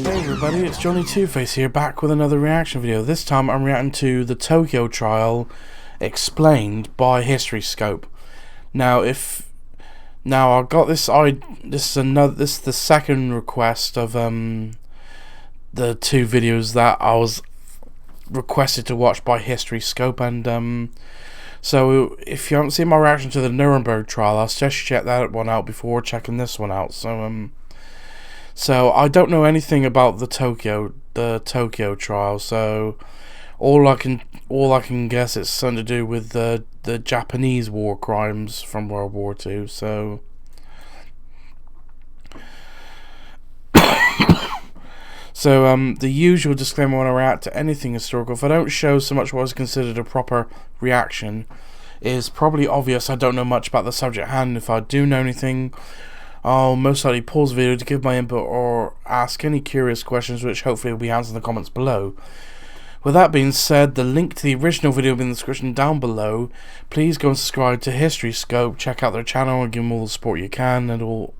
Everybody, it's Johnny Two-Face here, back with another reaction video. This time I'm reacting to the Tokyo trial explained by HistoryScope. Now, I got this. This is the second request of the two videos that I was requested to watch by HistoryScope, and so if you haven't seen my reaction to the Nuremberg trial, I'll suggest you check that one out before checking this one out. So I don't know anything about the Tokyo trial, so all I can guess it's something to do with the Japanese war crimes from World War II. So the usual disclaimer when I react to anything historical: if I don't show so much what is considered a proper reaction, is probably obvious I don't know much about the subject at hand. If I do know anything, I'll most likely pause the video to give my input or ask any curious questions, which hopefully will be answered in the comments below. With that being said, the link to the original video will be in the description down below. Please go and subscribe to HistoryScope, check out their channel and give them all the support you can, and all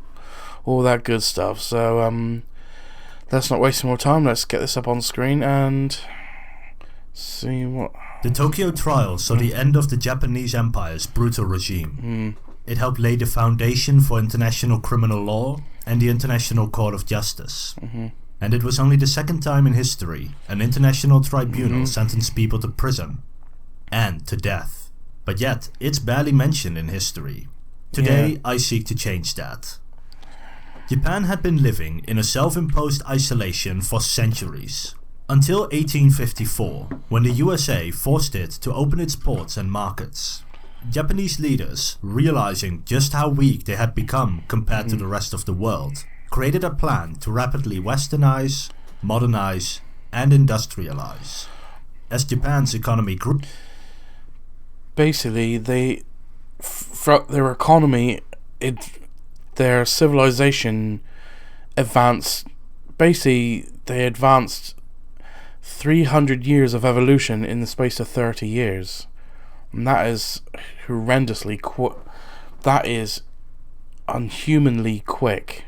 that good stuff. So let's not waste more time, let's get this up on screen and see what... The Tokyo trial saw the end of the Japanese Empire's brutal regime. It helped lay the foundation for international criminal law and the International Court of Justice. And it was only the second time in history an international tribunal sentenced people to prison and to death. But yet, it's barely mentioned in history. Today, I seek to change that. Japan had been living in a self-imposed isolation for centuries, until 1854, when the USA forced it to open its ports and markets. Japanese leaders, realizing just how weak they had become compared to the rest of the world, created a plan to rapidly westernize, modernize, and industrialize. As Japan's economy grew... Basically, their economy, their civilization advanced. Basically, they advanced 300 years of evolution in the space of 30 years. And that is horrendously that is unhumanly quick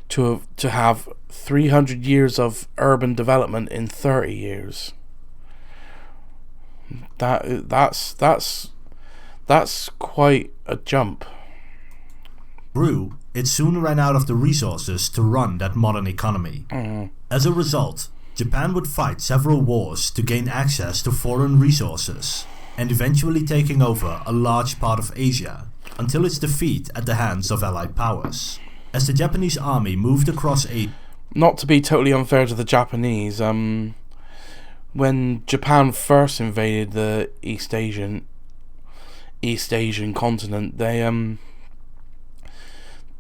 to have 300 years of urban development in 30 years. That's quite a jump. It soon ran out of the resources to run that modern economy. As a result, Japan would fight several wars to gain access to foreign resources, and eventually taking over a large part of Asia, until its defeat at the hands of Allied powers. As the Japanese army moved across Asia... Not to be totally unfair to the Japanese, when Japan first invaded the East Asian continent,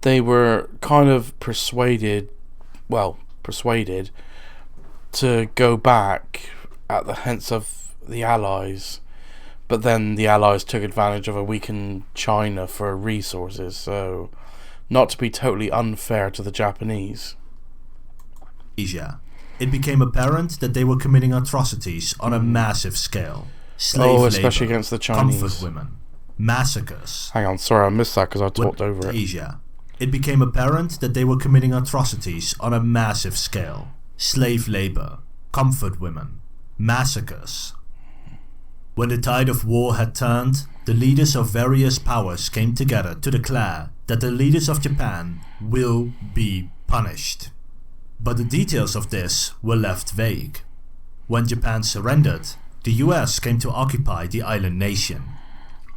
they were kind of persuaded to go back at the hints of the Allies. But then the Allies took advantage of a weakened China for resources, so not to be totally unfair to the Japanese. Asia. It became apparent that they were committing atrocities on a massive scale. Slave especially labor, against the Chinese. comfort women, massacres. Hang on, sorry, I missed that because I talked over it. Asia. It became apparent that they were committing atrocities on a massive scale. Slave labor, comfort women, massacres. When the tide of war had turned, the leaders of various powers came together to declare that the leaders of Japan will be punished. But the details of this were left vague. When Japan surrendered, the US came to occupy the island nation.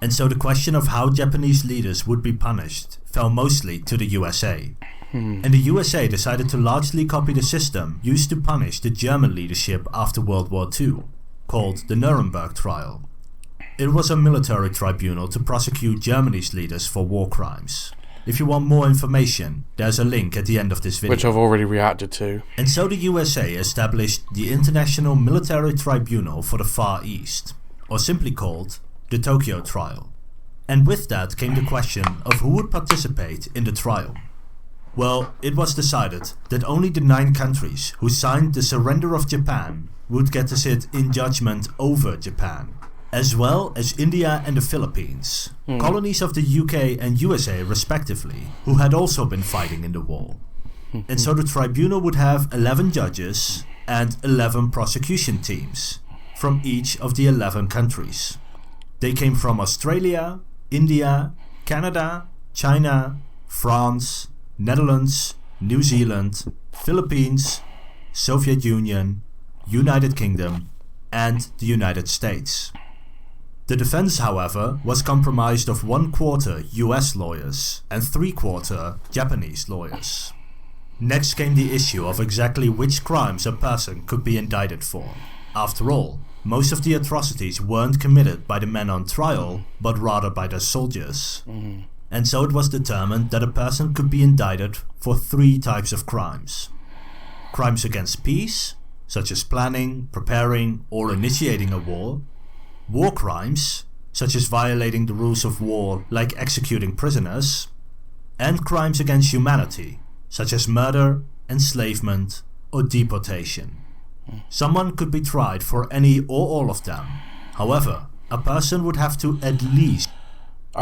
And so the question of how Japanese leaders would be punished fell mostly to the USA. And the USA decided to largely copy the system used to punish the German leadership after World War II, called the Nuremberg trial. It was a military tribunal to prosecute Germany's leaders for war crimes. If you want more information, there's a link at the end of this video. Which I've already reacted to. And so the USA established the International Military Tribunal for the Far East, or simply called the Tokyo Trial. And with that came the question of who would participate in the trial. Well, it was decided that only the 9 countries who signed the surrender of Japan would get to sit in judgment over Japan, as well as India and the Philippines, colonies of the UK and USA respectively, who had also been fighting in the war. And so the tribunal would have 11 judges and 11 prosecution teams from each of the 11 countries. They came from Australia, India, Canada, China, France, Netherlands, New Zealand, Philippines, Soviet Union, United Kingdom, and the United States. The defense, however, was comprised of 1/4 US lawyers and 3/4 Japanese lawyers. Next came the issue of exactly which crimes a person could be indicted for. After all, most of the atrocities weren't committed by the men on trial, but rather by the soldiers. And so it was determined that a person could be indicted for 3 types of crimes. Crimes against peace, such as planning, preparing, or initiating a war. War crimes, such as violating the rules of war like executing prisoners. And crimes against humanity, such as murder, enslavement, or deportation. Someone could be tried for any or all of them. However, a person would have to at least...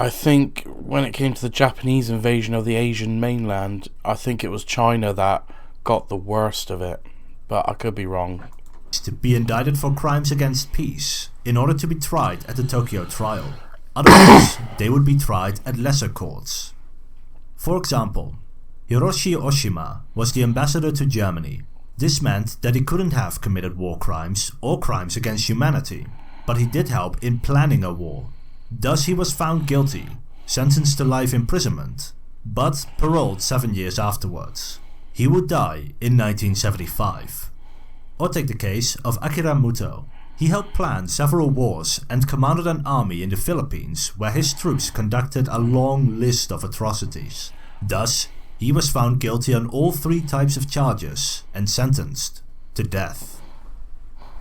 I think when it came to the Japanese invasion of the Asian mainland, I think it was China that got the worst of it. But I could be wrong. ...to be indicted for crimes against peace in order to be tried at the Tokyo trial. Otherwise, they would be tried at lesser courts. For example, Hiroshi Oshima was the ambassador to Germany. This meant that he couldn't have committed war crimes or crimes against humanity, but he did help in planning a war. Thus he was found guilty, sentenced to life imprisonment, but paroled 7 years afterwards. He would die in 1975. Or take the case of Akira Muto. He helped plan several wars and commanded an army in the Philippines where his troops conducted a long list of atrocities. Thus, he was found guilty on all 3 types of charges and sentenced to death.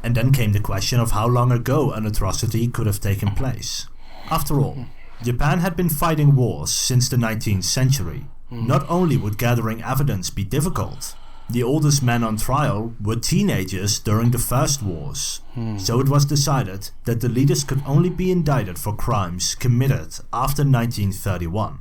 And then came the question of how long ago an atrocity could have taken place. After all, Japan had been fighting wars since the 19th century. Not only would gathering evidence be difficult, the oldest men on trial were teenagers during the first wars. So it was decided that the leaders could only be indicted for crimes committed after 1931.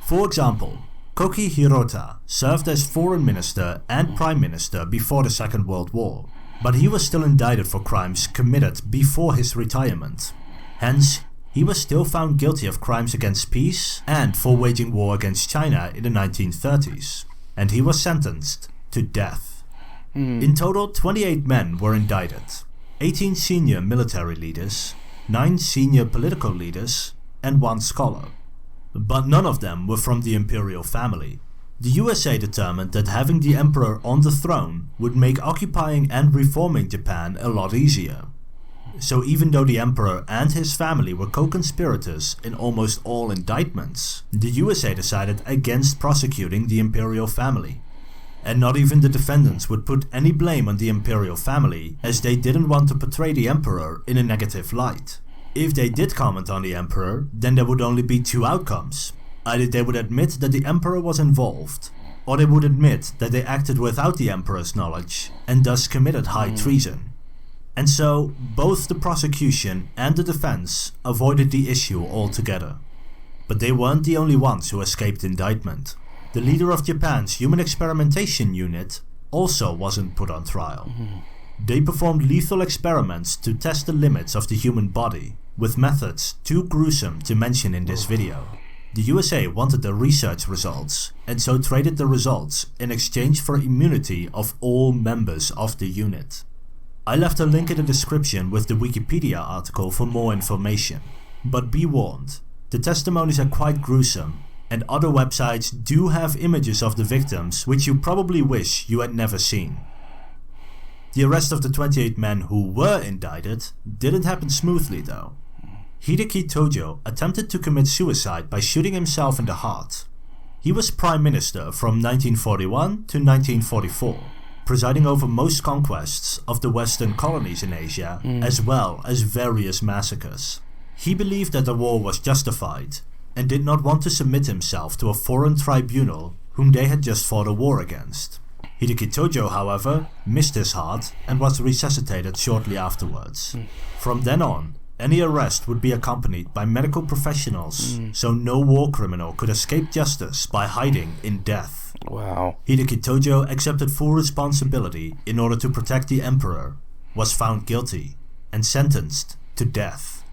For example, Koki Hirota served as foreign minister and prime minister before the Second World War, but he was still indicted for crimes committed before his retirement. Hence, he was still found guilty of crimes against peace and for waging war against China in the 1930s, and he was sentenced to death. In total, 28 men were indicted, 18 senior military leaders, 9 senior political leaders, and 1 scholar. But none of them were from the imperial family. The USA determined that having the emperor on the throne would make occupying and reforming Japan a lot easier. So even though the emperor and his family were co-conspirators in almost all indictments, the USA decided against prosecuting the imperial family. And not even the defendants would put any blame on the imperial family, as they didn't want to portray the emperor in a negative light. If they did comment on the emperor, then there would only be 2 outcomes. Either they would admit that the emperor was involved, or they would admit that they acted without the emperor's knowledge and thus committed high treason. And so, both the prosecution and the defense avoided the issue altogether. But they weren't the only ones who escaped indictment. The leader of Japan's Human Experimentation Unit also wasn't put on trial. They performed lethal experiments to test the limits of the human body, with methods too gruesome to mention in this video. The USA wanted the research results, and so traded the results in exchange for immunity of all members of the unit. I left a link in the description with the Wikipedia article for more information. But be warned, the testimonies are quite gruesome, and other websites do have images of the victims which you probably wish you had never seen. The arrest of the 28 men who were indicted didn't happen smoothly though. Hideki Tojo attempted to commit suicide by shooting himself in the heart. He was prime minister from 1941 to 1944, presiding over most conquests of the western colonies in Asia, as well as various massacres. He believed that the war was justified, and did not want to submit himself to a foreign tribunal whom they had just fought a war against. Hideki Tojo, however, missed his heart and was resuscitated shortly afterwards. From then on, any arrest would be accompanied by medical professionals, so no war criminal could escape justice by hiding in death. Wow. Hideki Tojo accepted full responsibility in order to protect the emperor, was found guilty, and sentenced to death.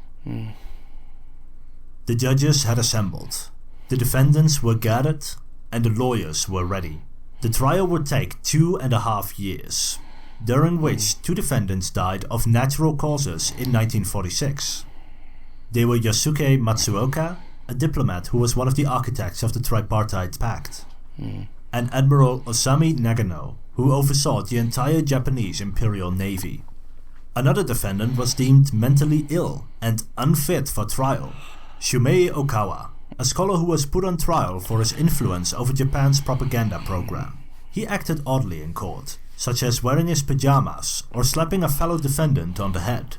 The judges had assembled. The defendants were gathered, and the lawyers were ready. The trial would take 2.5 years, during which 2 defendants died of natural causes in 1946. They were Yosuke Matsuoka, a diplomat who was one of the architects of the Tripartite Pact, and Admiral Osami Nagano, who oversaw the entire Japanese Imperial Navy. Another defendant was deemed mentally ill and unfit for trial, Shumei Okawa, a scholar who was put on trial for his influence over Japan's propaganda program. He acted oddly in court, such as wearing his pajamas or slapping a fellow defendant on the head.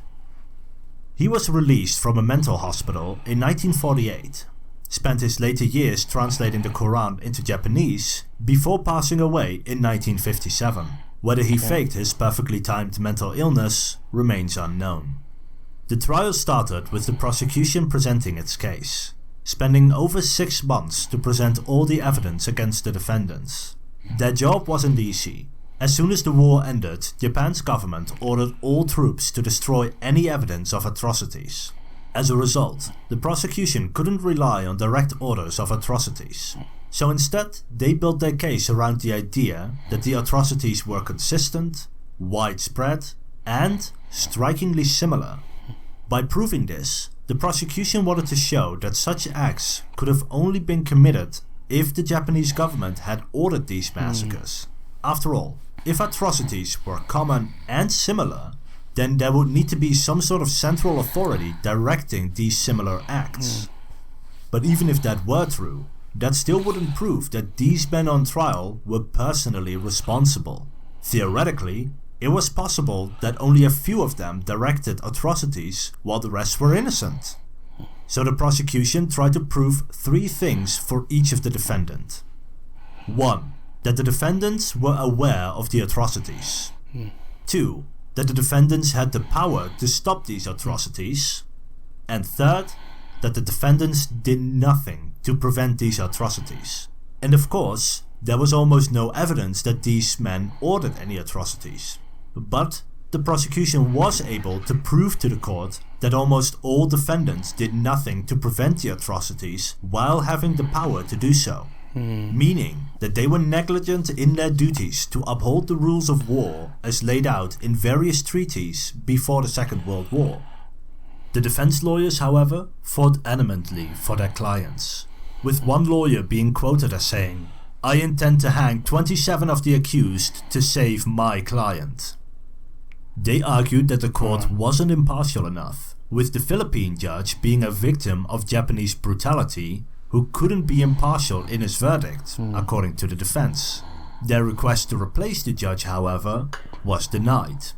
He was released from a mental hospital in 1948, spent his later years translating the Quran into Japanese, before passing away in 1957. Whether he faked his perfectly timed mental illness remains unknown. The trial started with the prosecution presenting its case, spending over 6 months to present all the evidence against the defendants. Their job wasn't easy. As soon as the war ended, Japan's government ordered all troops to destroy any evidence of atrocities. As a result, the prosecution couldn't rely on direct orders of atrocities. So instead, they built their case around the idea that the atrocities were consistent, widespread, and strikingly similar. By proving this, the prosecution wanted to show that such acts could have only been committed if the Japanese government had ordered these massacres. After all, if atrocities were common and similar, then there would need to be some sort of central authority directing these similar acts. But even if that were true, that still wouldn't prove that these men on trial were personally responsible. Theoretically, it was possible that only a few of them directed atrocities while the rest were innocent. So the prosecution tried to prove 3 things for each of the defendants. 1. That the defendants were aware of the atrocities. 2. That the defendants had the power to stop these atrocities. And 3rd, that the defendants did nothing to prevent these atrocities. And of course, there was almost no evidence that these men ordered any atrocities. But the prosecution was able to prove to the court that almost all defendants did nothing to prevent the atrocities while having the power to do so. Meaning that they were negligent in their duties to uphold the rules of war as laid out in various treaties before the Second World War. The defense lawyers, however, fought adamantly for their clients, with one lawyer being quoted as saying, "I intend to hang 27 of the accused to save my client." They argued that the court wasn't impartial enough, with the Philippine judge being a victim of Japanese brutality who couldn't be impartial in his verdict, according to the defense. Their request to replace the judge, however, was denied.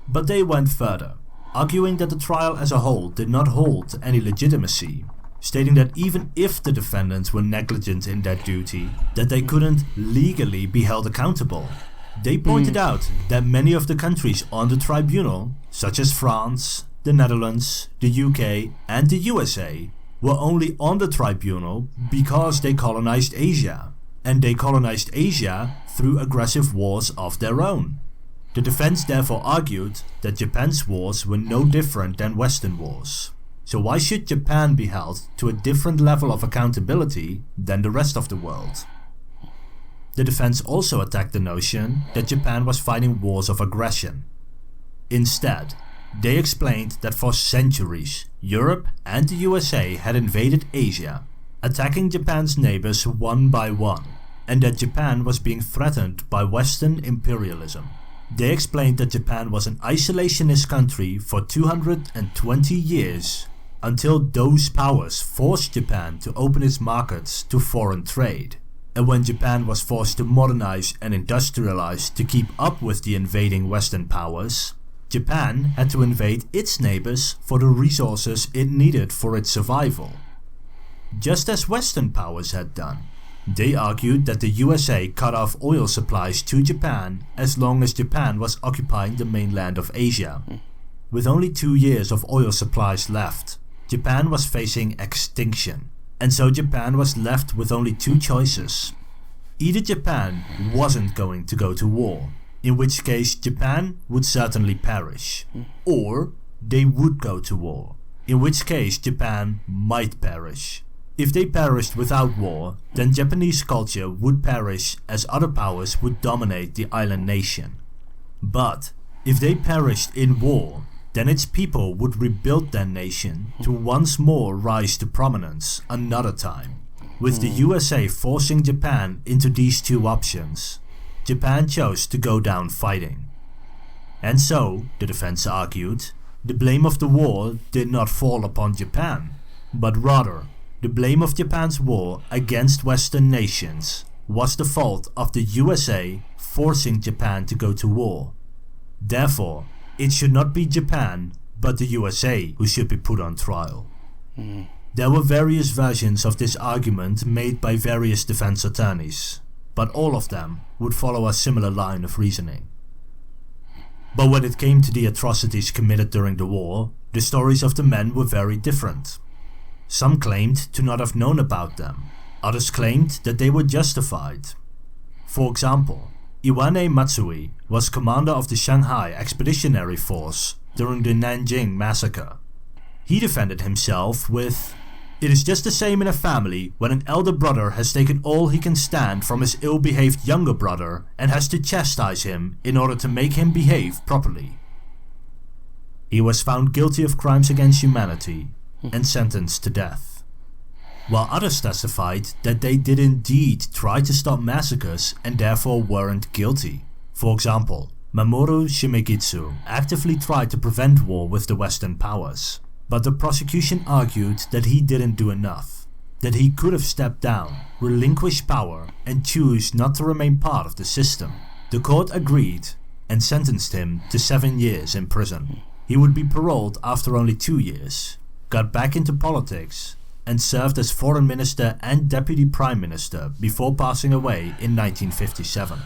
But they went further, arguing that the trial as a whole did not hold any legitimacy, stating that even if the defendants were negligent in their duty, that they couldn't legally be held accountable. They pointed out that many of the countries on the tribunal, such as France, the Netherlands, the UK, and the USA, were only on the tribunal because they colonized Asia, and they colonized Asia through aggressive wars of their own. The defense therefore argued that Japan's wars were no different than Western wars. So why should Japan be held to a different level of accountability than the rest of the world? The defense also attacked the notion that Japan was fighting wars of aggression. Instead, they explained that for centuries, Europe and the USA had invaded Asia, attacking Japan's neighbors one by one, and that Japan was being threatened by Western imperialism. They explained that Japan was an isolationist country for 220 years, until those powers forced Japan to open its markets to foreign trade. And when Japan was forced to modernize and industrialize to keep up with the invading Western powers, Japan had to invade its neighbors for the resources it needed for its survival. Just as Western powers had done. They argued that the USA cut off oil supplies to Japan as long as Japan was occupying the mainland of Asia. with only 2 years of oil supplies left, Japan was facing extinction, and so Japan was left with only 2 choices. Either Japan wasn't going to go to war, in which case Japan would certainly perish, or they would go to war, in which case Japan might perish. If they perished without war, then Japanese culture would perish as other powers would dominate the island nation. But if they perished in war, then its people would rebuild their nation to once more rise to prominence another time. With the USA forcing Japan into these 2 options, Japan chose to go down fighting. And so, the defense argued, the blame of the war did not fall upon Japan, but rather, the blame of Japan's war against Western nations was the fault of the USA forcing Japan to go to war. Therefore, it should not be Japan, but the USA who should be put on trial. There were various versions of this argument made by various defense attorneys, but all of them would follow a similar line of reasoning. But when it came to the atrocities committed during the war, the stories of the men were very different. Some claimed to not have known about them, others claimed that they were justified. For example, Iwane Matsui was commander of the Shanghai Expeditionary Force during the Nanjing Massacre. He defended himself with, "It is just the same in a family when an elder brother has taken all he can stand from his ill-behaved younger brother and has to chastise him in order to make him behave properly." He was found guilty of crimes against humanity and sentenced to death, while others testified that they did indeed try to stop massacres and therefore weren't guilty. For example, Mamoru Shimegitsu actively tried to prevent war with the Western powers, but the prosecution argued that he didn't do enough, that he could have stepped down, relinquished power, and choose not to remain part of the system. The court agreed and sentenced him to 7 years in prison. He would be paroled after only 2 years, got back into politics, and served as foreign minister and deputy prime minister before passing away in 1957.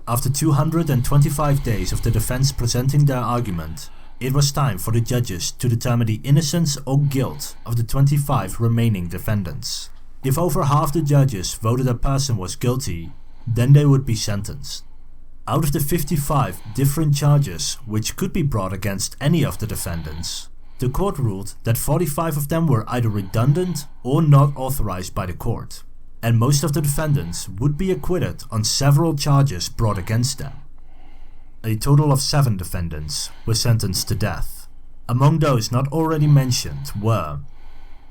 After 225 days of the defense presenting their argument, it was time for the judges to determine the innocence or guilt of the 25 remaining defendants. If over half the judges voted a person was guilty, then they would be sentenced. Out of the 55 different charges which could be brought against any of the defendants, the court ruled that 45 of them were either redundant or not authorized by the court, and most of the defendants would be acquitted on several charges brought against them. A total of 7 defendants were sentenced to death. Among those not already mentioned were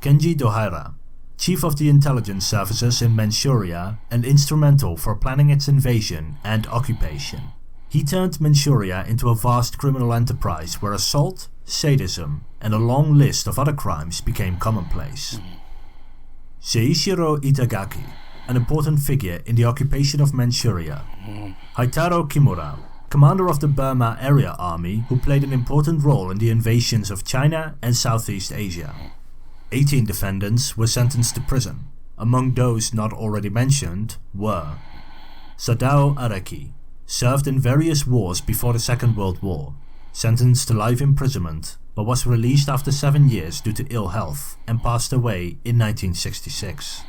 Kenji Dohaira, chief of the intelligence services in Manchuria and instrumental for planning its invasion and occupation. He turned Manchuria into a vast criminal enterprise where assault, sadism, and a long list of other crimes became commonplace. Seishiro Itagaki, an important figure in the occupation of Manchuria. Haitaro Kimura, commander of the Burma Area Army who played an important role in the invasions of China and Southeast Asia. 18 defendants were sentenced to prison. Among those not already mentioned were Sadao Araki, served in various wars before the Second World War, sentenced to life imprisonment, but was released after 7 years due to ill health and passed away in 1966.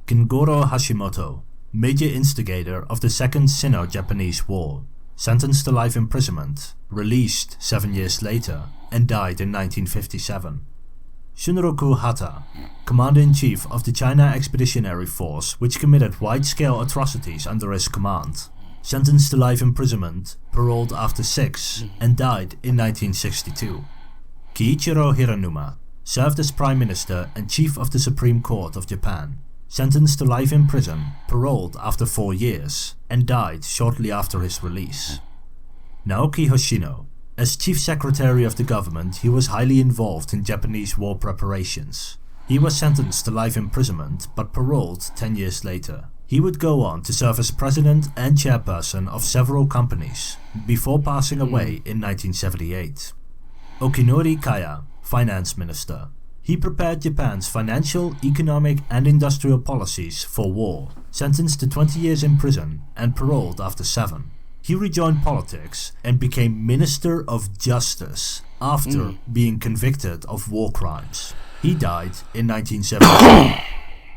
Kingoro Hashimoto, major instigator of the Second Sino-Japanese War, sentenced to life imprisonment, released 7 years later, and died in 1957. Shunroku Hata, Commander-in-Chief of the China Expeditionary Force which committed wide-scale atrocities under his command, sentenced to life imprisonment, paroled after 6, and died in 1962. Kiichiro Hiranuma, served as Prime Minister and Chief of the Supreme Court of Japan, sentenced to life in prison, paroled after 4 years, and died shortly after his release. Naoki Hoshino, as Chief Secretary of the government, he was highly involved in Japanese war preparations. He was sentenced to life imprisonment but paroled 10 years later. He would go on to serve as president and chairperson of several companies, before passing away in 1978. Okinori Kaya, Finance Minister. He prepared Japan's financial, economic and industrial policies for war, sentenced to 20 years in prison and paroled after 7. He rejoined politics and became Minister of Justice after being convicted of war crimes. He died in 1972.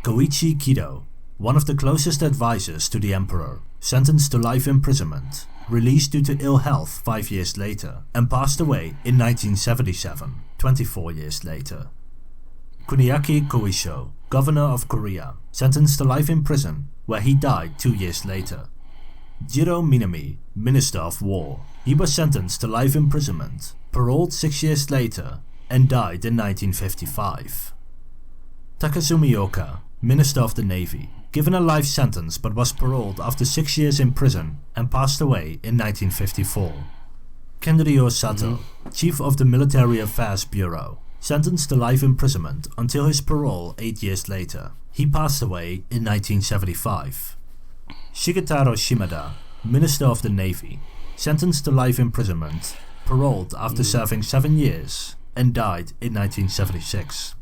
Koichi Kido, one of the closest advisors to the emperor, sentenced to life imprisonment, released due to ill health 5 years later, and passed away in 1977, 24 years later. Kuniaki Koisho, governor of Korea, sentenced to life in prison, where he died 2 years later. Jiro Minami, minister of war, he was sentenced to life imprisonment, paroled 6 years later, and died in 1955. Takasumi Oka, minister of the navy, given a life sentence but was paroled after 6 years in prison and passed away in 1954. Kenryo Sato, chief of the Military Affairs Bureau, sentenced to life imprisonment until his parole 8 years later. He passed away in 1975. Shigetaro Shimada, Minister of the Navy, sentenced to life imprisonment, paroled after serving 7 years, and died in 1976.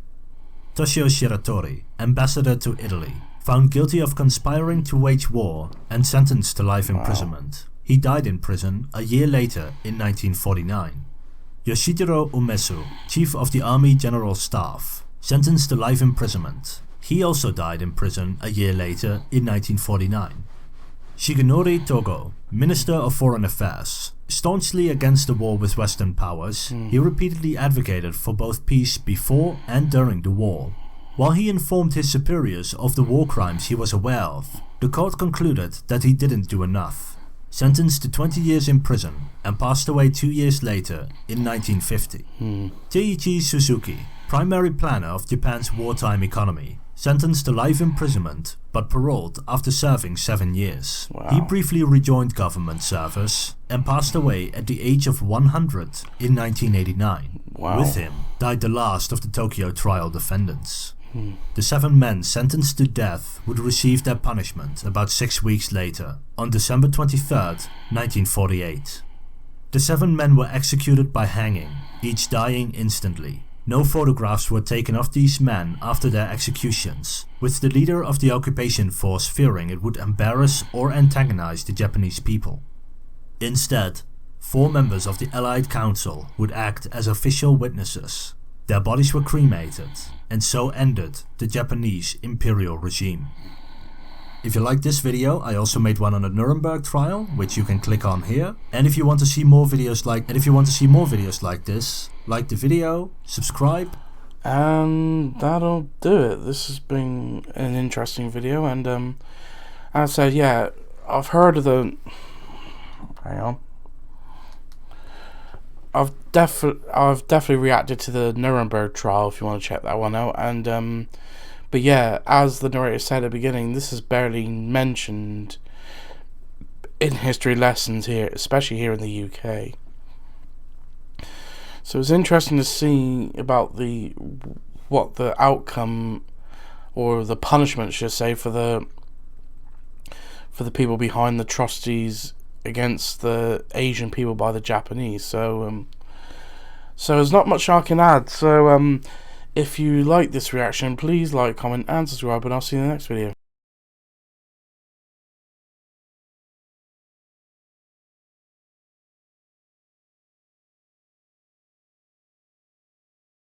Toshio Shiratori, Ambassador to Italy, found guilty of conspiring to wage war and sentenced to life imprisonment. He died in prison a year later in 1949. Yoshitaro Umesu, Chief of the Army General Staff, sentenced to life imprisonment. He also died in prison a year later in 1949. Shigenori Togo, Minister of Foreign Affairs, staunchly against the war with Western powers, he repeatedly advocated for both peace before and during the war. While he informed his superiors of the war crimes he was aware of, the court concluded that he didn't do enough. Sentenced to 20 years in prison and passed away 2 years later in 1950. Teiichi Suzuki, primary planner of Japan's wartime economy, sentenced to life imprisonment but paroled after serving 7 years. He briefly rejoined government service and passed away at the age of 100 in 1989. With him died the last of the Tokyo trial defendants. The 7 men sentenced to death would receive their punishment about 6 weeks later, on December 23, 1948. The 7 men were executed by hanging, each dying instantly. No photographs were taken of these men after their executions, with the leader of the occupation force fearing it would embarrass or antagonize the Japanese people. Instead, 4 members of the Allied Council would act as official witnesses. Their bodies were cremated, and so ended the Japanese imperial regime. If you like this video, I also made one on the Nuremberg trial, which you can click on here. And if you want to see more videos like this, like the video, subscribe. And that'll do it. This has been an interesting video, and as I said, yeah, I've heard of the... Hang on. I've definitely reacted to the Nuremberg trial, if you want to check that one out. And but yeah, as the narrator said at the beginning, this is barely mentioned in history lessons here, especially here in the UK. So it's interesting to see about what the outcome, or the punishment, should say, for the people behind the atrocities against the Asian people by the Japanese. So there's not much I can add. So if you like this reaction, please like, comment and subscribe, and I'll see you in the next video.